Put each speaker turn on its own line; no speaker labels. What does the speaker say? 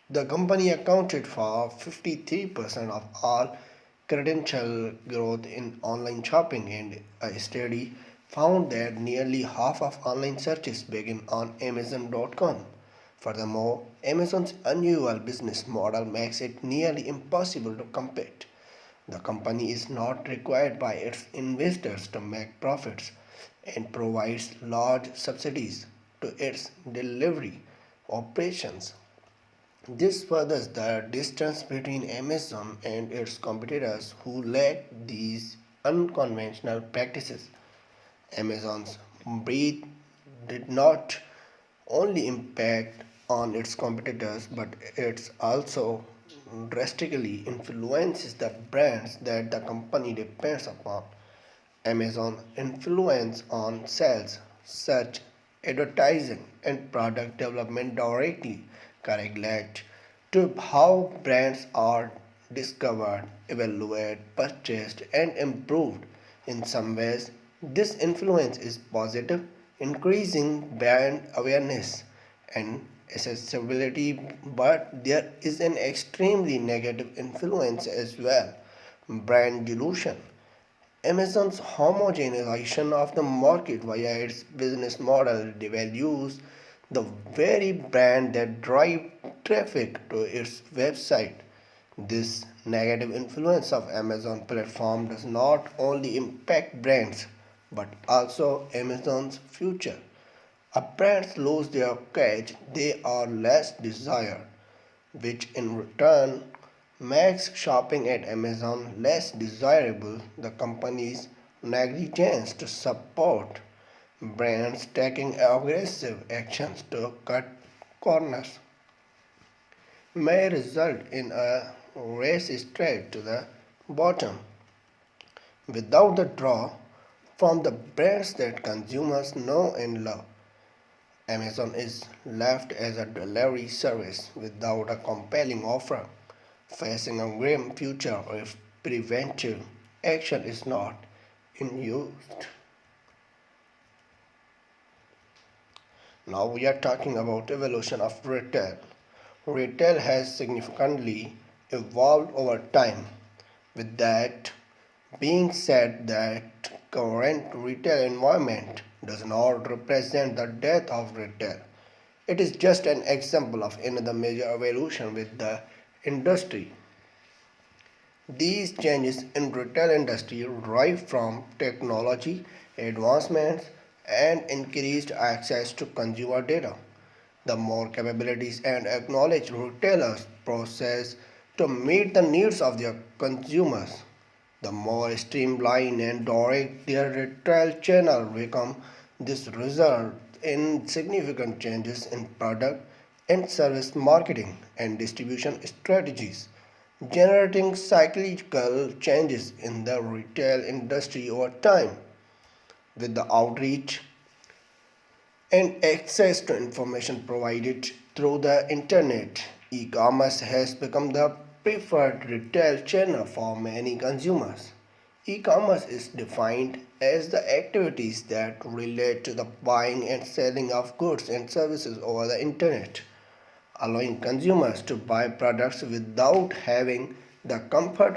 The company accounted for 53% of all credential growth in online shopping, and a study found that nearly half of online searches begin on Amazon.com. Furthermore, Amazon's unusual business model makes it nearly impossible to compete. The company is not required by its investors to make profits and provides large subsidies to its delivery operations. This furthers the distance between Amazon and its competitors who lack these unconventional practices. Amazon's breach did not only impact on its competitors, but it also drastically influences the brands that the company depends upon. Amazon influence on sales, search, advertising, and product development directly correlate to how brands are discovered, evaluated, purchased, and improved. In some ways, this influence is positive, increasing brand awareness and accessibility, but there is an extremely negative influence as well, brand dilution. Amazon's homogenization of the market via its business model devalues the very brand that drive traffic to its website. This negative influence of Amazon platform does not only impact brands but also Amazon's future. If brands lose their catch, they are less desired, which in return makes shopping at Amazon less desirable. The company's negligence to support brands taking aggressive actions to cut corners may result in a race straight to the bottom without the draw from the brands that consumers know and love. Amazon is left as a delivery service without a compelling offer, facing a grim future if preventive action is not used. Now we are talking about evolution of retail. Retail has significantly evolved over time. With that being said, that current retail environment does not represent the death of retail. It is just an example of another major evolution with the industry. These changes in retail industry derive from technology advancements and increased access to consumer data. The more capabilities and acknowledge retailers possess to meet the needs of their consumers, the more streamlined and direct their retail channel become. This results in significant changes in product and service marketing and distribution strategies, generating cyclical changes in the retail industry over time. With the outreach and access to information provided through the internet, e-commerce has become the preferred retail channel for many consumers. E-commerce is defined as the activities that relate to the buying and selling of goods and services over the internet, allowing consumers to buy products without having the comfort